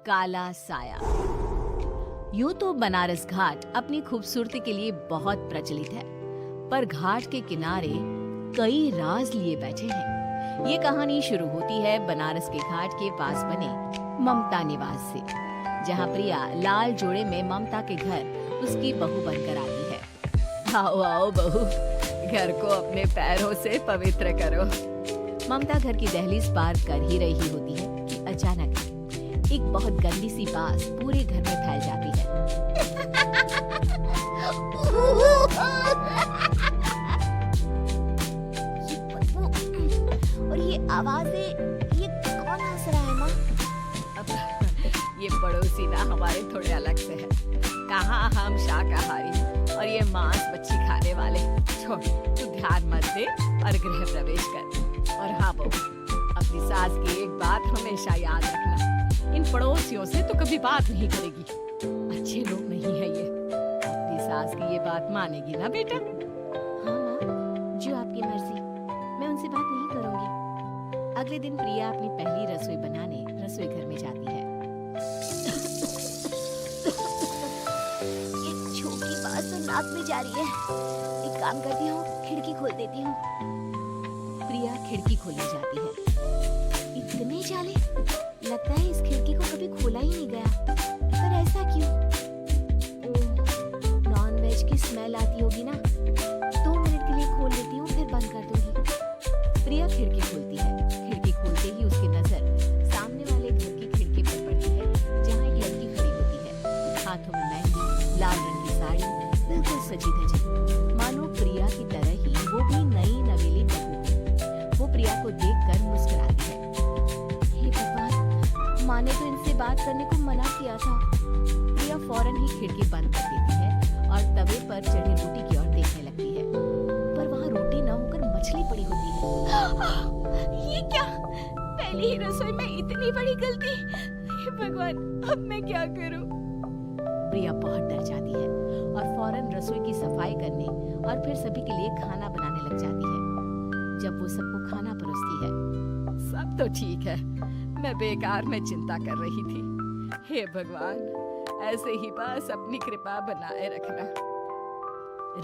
काला साया। यूं तो बनारस घाट अपनी खूबसूरती के लिए बहुत प्रचलित है, पर घाट के किनारे कई राज लिए बैठे हैं। ये कहानी शुरू होती है बनारस के घाट के पास बने ममता निवास से, जहाँ प्रिया लाल जोड़े में ममता के घर उसकी बहू बनकर आती है। आओ आओ बहू, घर को अपने पैरों से पवित्र करो। ममता घर की दहलीज पार कर ही रही होती है कि अचानक एक बहुत गंदी सी बास पूरे घर में फैल जाती है। और ये आवाजें, ये कौन हंस रहा है माँ? ये पड़ोसी ना हमारे थोड़े अलग से है। कहाँ हम शाकाहारी और ये मांस मच्छी खाने वाले। छोड़, तू ध्यान मत दे और गृह प्रवेश कर। और हाँ बहू, अपनी सास की एक बात हमेशा याद रखना, इन पड़ोसियों से तो कभी बात नहीं करेगी। अच्छे लोग नहीं है ये। अपनी सास की ये बात मानेगी ना बेटा? हाँ माँ, जो आपकी मर्जी, मैं उनसे बात नहीं करूंगी। अगले दिन प्रिया अपनी पहली रसोई बनाने रसोई घर में जाती है। एक छोटी बात तो नाक में जा रही है। एक काम करती हूँ, खिड़की खोल देती हूँ। प्रिया खिड़की खोलने जाती है। इतने जाले, लगता है इस खिड़की को कभी खोला ही नहीं गया। पर ऐसा क्यों? ओह, नॉन वेज की स्मेल आती होगी ना। 2 मिनट के लिए खोल लेती हूँ, फिर बंद कर दूंगी। प्रिया खिड़की खोलती है। खिड़की खोलते ही उसकी नजर सामने वाले घर की खिड़की पर पड़ती है, जहाँ एक लड़की खड़ी होती है। हाथों में मेहंदी, लाल रंग की साड़ी, बिल्कुल सजी धजी, मानो प्रिया की तरह ही वो भी नई नवेली बहू। वो प्रिया को देखकर मुस्कुराती है। हे भगवान, माँ ने तो इनसे बात करने को मना किया था। प्रिया फौरन ही खिड़की बंद कर देती है और तवे पर चढ़ी रोटी की ओर देखने लगती है, पर वहाँ रोटी न होकर मछली पड़ी होती है। ये क्या? पहली ही रसोई में इतनी बड़ी गलती। हे भगवान, अब मैं क्या करूं? प्रिया बहुत डर जाती है और फौरन रसोई की सफाई करने और फिर सभी के लिए खाना बनाने लग जाती है। जब वो सबको खाना परोसती है, सब तो ठीक है, मैं बेकार में चिंता कर रही थी। हे भगवान, ऐसे ही बस अपनी कृपा बनाए रखना।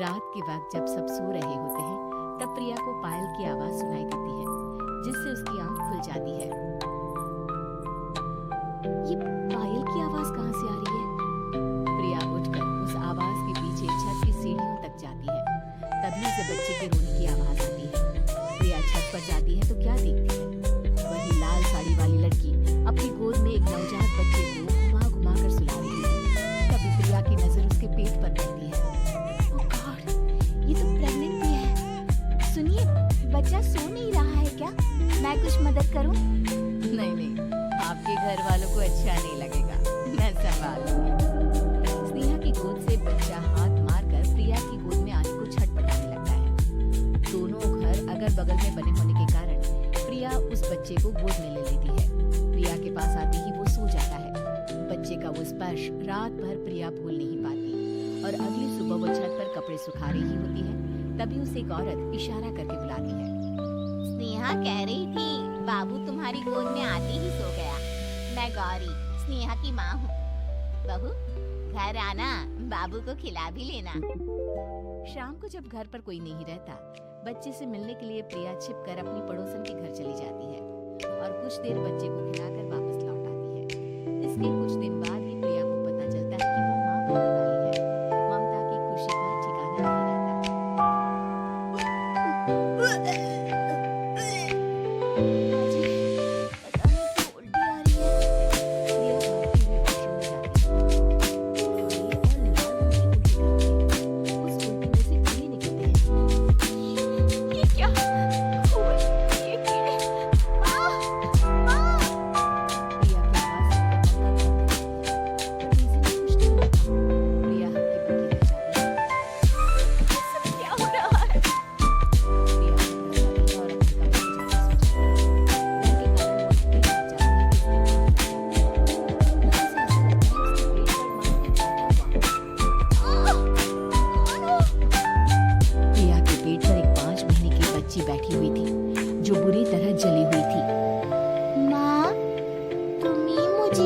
रात के वक्त जब सब सो रहे होते हैं, तब प्रिया को पायल की आवाज सुनाई देती है, जिससे उसकी आंख खुल जाती है। ये पायल की आवाज कहाँ से आ रही है? प्रिया उठकर उस आवाज के पीछे छत की सीढ़ियों तक जाती है। तभी उसे बच्चे के रोने की आवाज आती है। प्रिया छत पर जाती है तो क्या देखती है? वही लाल साड़ी वाली लड़की अपनी गोद में एक नवजात बच्चे को घुमा घुमा कर सुला रही है। तभी प्रिया की नजर उसके पेट पर पड़ती है। ओह गॉड, ये तो प्रेग्नेंट भी है। सुनिए, बच्चा सो नहीं रहा है क्या? मैं कुछ मदद करूं? नहीं नहीं, आपके घर वालों को अच्छा नहीं लगेगा, मैं संभाल लूंगी। स्नेहा की गोद से बच्चा हाथ मारकर प्रिया की गोद में आने को छटपटाने लगता है। दोनों घर अगल बगल में बने होने के कारण प्रिया उस बच्चे को गोद में ले लेती है। प्रिया के पास आते ही वो सो जाता है। बच्चे का वो स्पर्श रात भर प्रिया भूल नहीं पाती और अगली सुबह वो छत पर कपड़े सुखा रही होती है। तभी उसे एक औरत इशारा करके बुलाती है। स्नेहा कह रही थी, बाबू तुम्हारी गोद में आते ही सो गया। मैं गौरी, स्नेहा की माँ हूँ। बहू, घर आना, बाबू को खिला भी लेना। शाम को जब घर पर कोई नहीं रहता, बच्चे से मिलने के लिए प्रिया छिपकर अपनी पड़ोसन के घर चली जाती है और कुछ देर बच्चे को खिलाकर वापस लौट आती है। इसके कुछ दिन बाद ही प्रिया को पता चलता है कि वो माँ बनने वाली है। ममता की खुशी का ठिकाना नहीं रहता।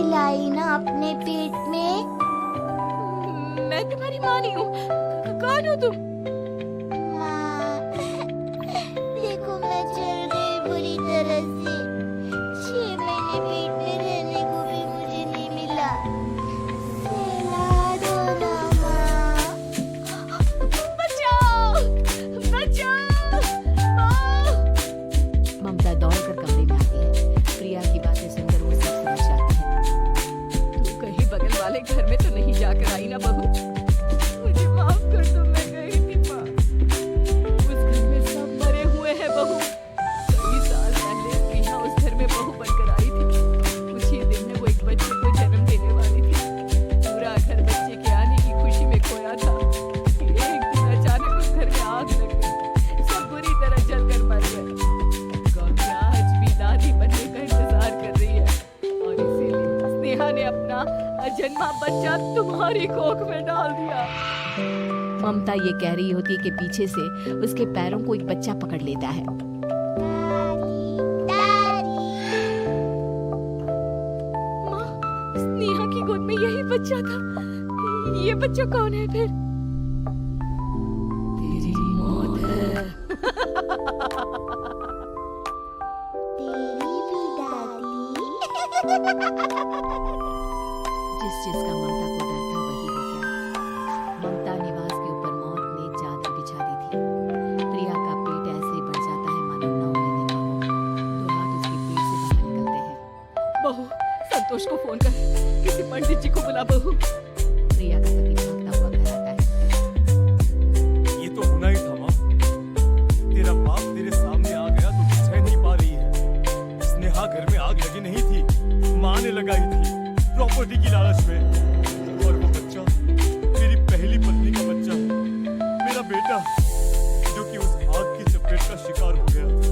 लाई ना अपने पेट में? मैं तुम्हारी माँ नहीं हूँ। कौन हो तुम? माँ, देखो मैं चल गई बुरी तरह से। 6 महीने पेट में रहने को भी मुझे नहीं मिला। सहला दो ना माँ। बचाओ! बचाओ! माँ! ममता दौड़कर कमरे में आती है। प्रिया की बातें सुनकर वो सब समझ जाती है। तू कहीं बगल वाले घर में तो नहीं जाकर आई ना बहू? मुझे माफ कर दो, मैं गई थी माँ। उस घर में सब मरे हुए हैं बहू। कई साल पहले प्रिया उस घर में बहू बनकर आई थी। कुछ ही दिन में वो एक बच्चे को जन्म देने वाली थी। पूरा घर बच्चे के आने की खुशी में खोया था। एक दिन अचानक उस घर में आग लग गई। सब बुरी तरह जलकर मर गए। गौरी आज भी दादी बनने का इंतजार कर रही है और इसीलिए स्नेहा ने अपना अजन्मा बच्चा तुम्हारी कोख में डाल दिया। ममता ये कह रही होती है कि पीछे से उसके पैरों को एक बच्चा पकड़ लेता है। माँ, स्नेहा की गोद में यही बच्चा था। ये बच्चा कौन है फिर? तेरी मौत है। तेरी भी दादी। जिस चीज का ममता को डर था वही हो गया। ममता निवास के ऊपर मौत ने चादर बिछा दी थी। प्रिया का पेट ऐसे ही बढ़ जाता है मानो 9 महीने का हो। 2 हाथ उसके पेट से बाहर निकलते हैं। बहू, संतोष को फोन कर, किसी पंडित जी को बुला बहू। प्रिया का पति भागता हुआ घर आता है। ये तो होना ही था माँ। तेरा बाप तेरे सामने आ गया तो तू सह नहीं पा रही है। स्नेहा घर में आग लगी नहीं थी, माँ ने लगाई थी प्रॉपर्टी की लालच में। और वो बच्चा मेरी पहली पत्नी का बच्चा, मेरा बेटा, जो कि उस आग की चपेट का शिकार हो गया था।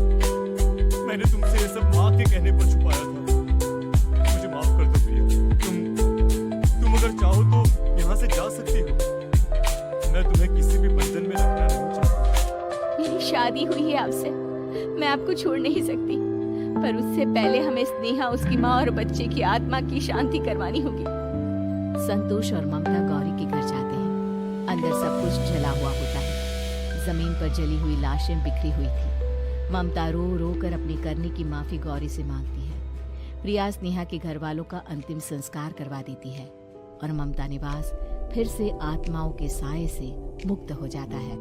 मैंने तुमसे ये सब माँ के कहने पर छुपाया था। मुझे माफ कर दो प्रिया। तुम अगर चाहो तो यहाँ से जा सकती हो। मैं तुम्हें किसी भी बंधन में रखना नहीं चाहता। मेरी शादी हुई है आपसे, मैं आपको छोड़ नहीं सकती। पर उससे पहले हमें स्नेहा, उसकी माँ और बच्चे की आत्मा की शांति करवानी होगी। संतोष और ममता गौरी के घर जाते हैं। अंदर सब कुछ जला हुआ होता है। जमीन पर जली हुई लाशें बिखरी हुई थी। ममता रो रो कर अपनी करने की माफी गौरी से मांगती है। प्रिया स्नेहा के घर वालों का अंतिम संस्कार करवा देती है और ममता निवास फिर से आत्माओं के साए से मुक्त हो जाता है।